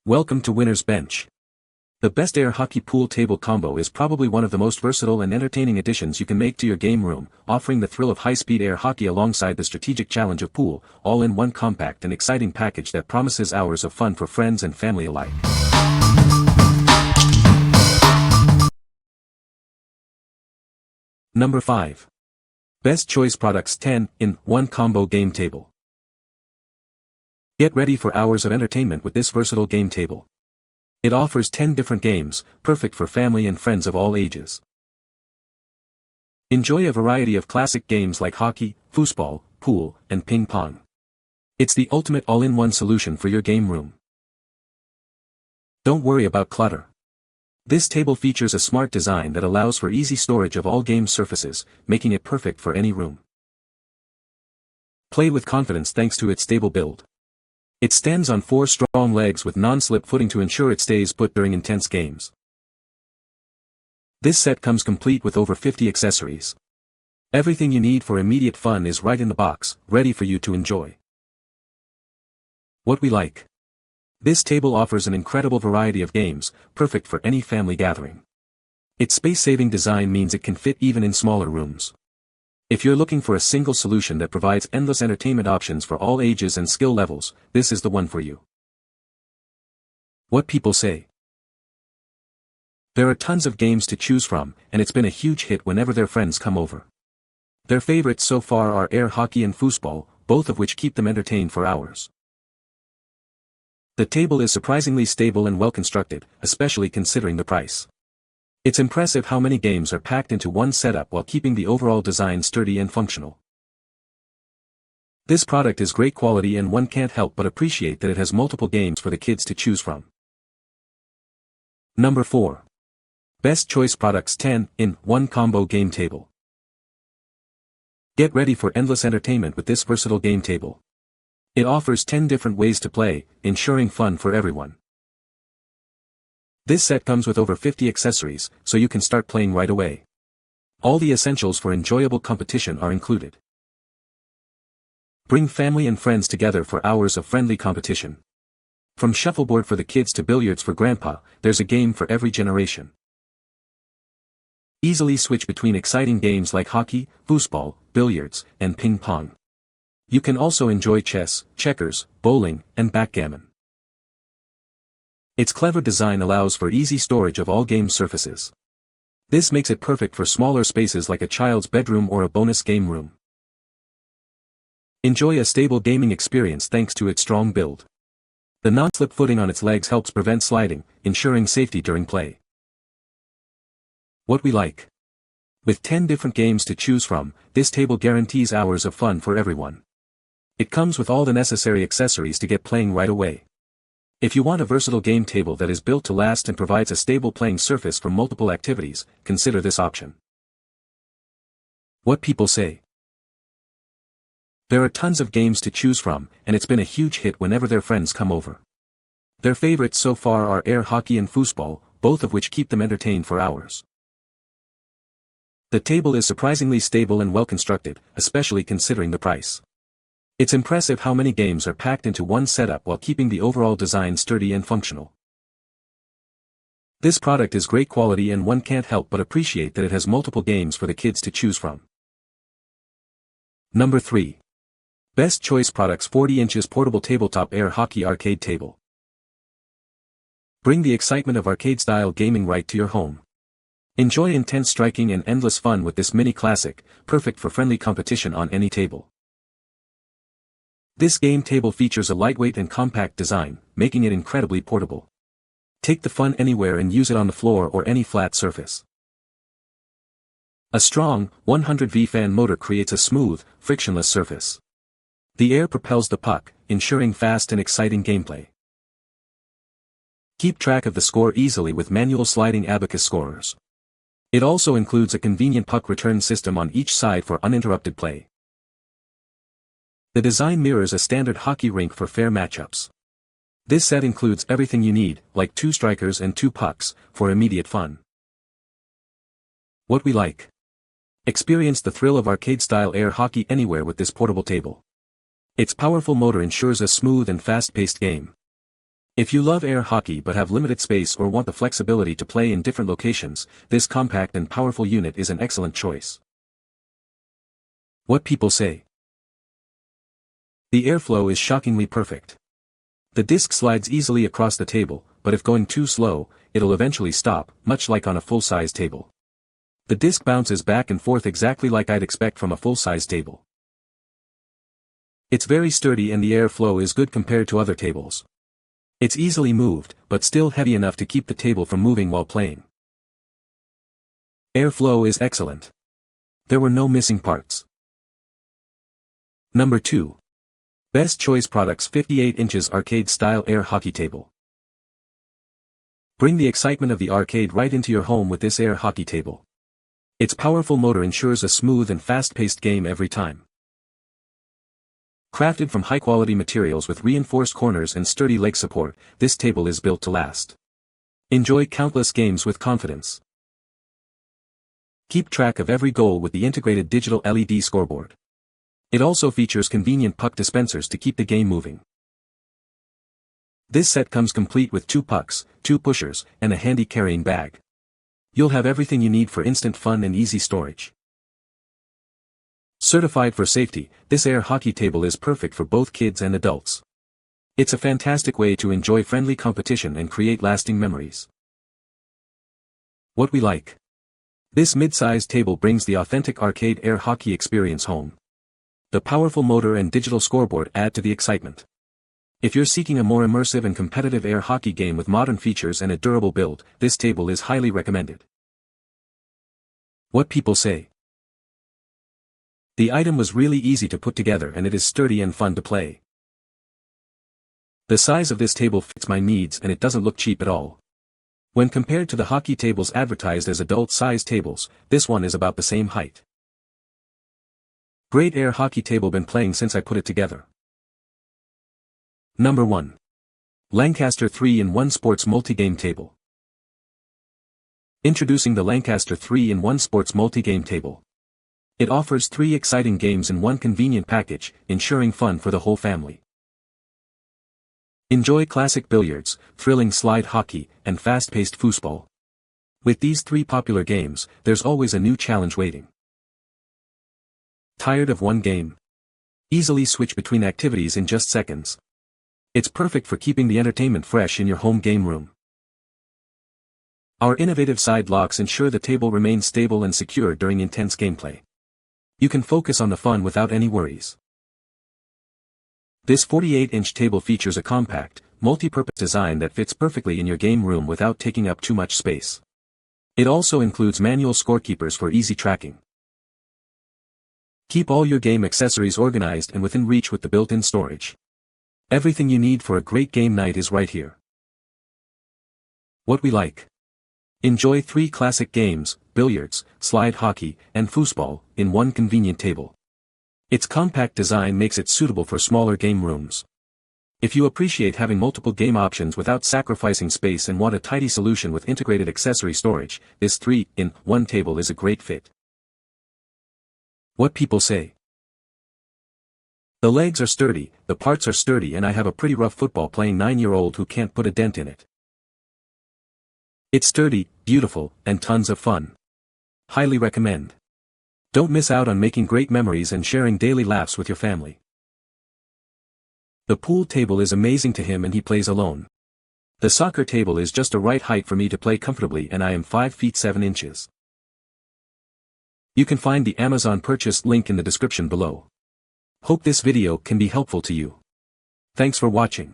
Welcome to Winner's Bench. The best air hockey pool table combo is probably one of the most versatile and entertaining additions you can make to your game room, offering the thrill of high-speed air hockey alongside the strategic challenge of pool, all in one compact and exciting package that promises hours of fun for friends and family alike. Number 5. Best Choice Products 10 in 1 Combo Game Table. Get ready for hours of entertainment with this versatile game table. It offers 10 different games, perfect for family and friends of all ages. Enjoy a variety of classic games like hockey, foosball, pool, and ping pong. It's the ultimate all-in-one solution for your game room. Don't worry about clutter. This table features a smart design that allows for easy storage of all game surfaces, making it perfect for any room. Play with confidence thanks to its stable build. It stands on 4 strong legs with non-slip footing to ensure it stays put during intense games. This set comes complete with over 50 accessories. Everything you need for immediate fun is right in the box, ready for you to enjoy. What we like. This table offers an incredible variety of games, perfect for any family gathering. Its space-saving design means it can fit even in smaller rooms. If you're looking for a single solution that provides endless entertainment options for all ages and skill levels, this is the one for you. What people say. There are tons of games to choose from, and it's been a huge hit whenever their friends come over. Their favorites so far are air hockey and foosball, both of which keep them entertained for hours. The table is surprisingly stable and well constructed, especially considering the price. It's impressive how many games are packed into one setup while keeping the overall design sturdy and functional. This product is great quality and one can't help but appreciate that it has multiple games for the kids to choose from. Number 4. Best Choice Products 10 in 1 Combo Game Table. Get ready for endless entertainment with this versatile game table. It offers 10 different ways to play, ensuring fun for everyone. This set comes with over 50 accessories, so you can start playing right away. All the essentials for enjoyable competition are included. Bring family and friends together for hours of friendly competition. From shuffleboard for the kids to billiards for grandpa, there's a game for every generation. Easily switch between exciting games like hockey, foosball, billiards, and ping pong. You can also enjoy chess, checkers, bowling, and backgammon. Its clever design allows for easy storage of all game surfaces. This makes it perfect for smaller spaces like a child's bedroom or a bonus game room. Enjoy a stable gaming experience thanks to its strong build. The non-slip footing on its legs helps prevent sliding, ensuring safety during play. What we like. With 10 different games to choose from, this table guarantees hours of fun for everyone. It comes with all the necessary accessories to get playing right away. If you want a versatile game table that is built to last and provides a stable playing surface for multiple activities, consider this option. What people say. There are tons of games to choose from, and it's been a huge hit whenever their friends come over. Their favorites so far are air hockey and foosball, both of which keep them entertained for hours. The table is surprisingly stable and well constructed, especially considering the price. It's impressive how many games are packed into one setup while keeping the overall design sturdy and functional. This product is great quality and one can't help but appreciate that it has multiple games for the kids to choose from. Number 3. Best Choice Products 40 inches Portable Tabletop Air Hockey Arcade Table. Bring the excitement of arcade-style gaming right to your home. Enjoy intense striking and endless fun with this mini classic, perfect for friendly competition on any table. This game table features a lightweight and compact design, making it incredibly portable. Take the fun anywhere and use it on the floor or any flat surface. A strong, 100V fan motor creates a smooth, frictionless surface. The air propels the puck, ensuring fast and exciting gameplay. Keep track of the score easily with manual sliding abacus scorers. It also includes a convenient puck return system on each side for uninterrupted play. The design mirrors a standard hockey rink for fair matchups. This set includes everything you need, like 2 strikers and 2 pucks, for immediate fun. What we like. Experience the thrill of arcade-style air hockey anywhere with this portable table. Its powerful motor ensures a smooth and fast-paced game. If you love air hockey but have limited space or want the flexibility to play in different locations, this compact and powerful unit is an excellent choice. What people say. The airflow is shockingly perfect. The disc slides easily across the table, but if going too slow, it'll eventually stop, much like on a full-size table. The disc bounces back and forth exactly like I'd expect from a full-size table. It's very sturdy and the airflow is good compared to other tables. It's easily moved, but still heavy enough to keep the table from moving while playing. Airflow is excellent. There were no missing parts. Number 2. Best Choice Products 58 inches Arcade-Style Air Hockey Table. Bring the excitement of the arcade right into your home with this air hockey table. Its powerful motor ensures a smooth and fast-paced game every time. Crafted from high-quality materials with reinforced corners and sturdy leg support, this table is built to last. Enjoy countless games with confidence. Keep track of every goal with the integrated digital LED scoreboard. It also features convenient puck dispensers to keep the game moving. This set comes complete with 2 pucks, 2 pushers, and a handy carrying bag. You'll have everything you need for instant fun and easy storage. Certified for safety, this air hockey table is perfect for both kids and adults. It's a fantastic way to enjoy friendly competition and create lasting memories. What we like. This mid-sized table brings the authentic arcade air hockey experience home. The powerful motor and digital scoreboard add to the excitement. If you're seeking a more immersive and competitive air hockey game with modern features and a durable build, this table is highly recommended. What people say. The item was really easy to put together and it is sturdy and fun to play. The size of this table fits my needs and it doesn't look cheap at all. When compared to the hockey tables advertised as adult-sized tables, this one is about the same height. Great air hockey table, been playing since I put it together. Number 1. Lancaster 3-in-1 Sports Multigame Table. Introducing the Lancaster 3-in-1 Sports Multigame Table. It offers 3 exciting games in one convenient package, ensuring fun for the whole family. Enjoy classic billiards, thrilling slide hockey, and fast-paced foosball. With these 3 popular games, there's always a new challenge waiting. Tired of one game? Easily switch between activities in just seconds. It's perfect for keeping the entertainment fresh in your home game room. Our innovative side locks ensure the table remains stable and secure during intense gameplay. You can focus on the fun without any worries. This 48-inch table features a compact, multi-purpose design that fits perfectly in your game room without taking up too much space. It also includes manual scorekeepers for easy tracking. Keep all your game accessories organized and within reach with the built-in storage. Everything you need for a great game night is right here. What we like. Enjoy 3 classic games, billiards, slide hockey, and foosball, in one convenient table. Its compact design makes it suitable for smaller game rooms. If you appreciate having multiple game options without sacrificing space and want a tidy solution with integrated accessory storage, this 3-in-1 table is a great fit. What people say. The legs are sturdy, the parts are sturdy, and I have a pretty rough football playing 9-year-old who can't put a dent in it. It's sturdy, beautiful, and tons of fun. Highly recommend. Don't miss out on making great memories and sharing daily laughs with your family. The pool table is amazing to him and he plays alone. The soccer table is just the right height for me to play comfortably and I am 5 feet 7 inches. You can find the Amazon purchase link in the description below. Hope this video can be helpful to you. Thanks for watching.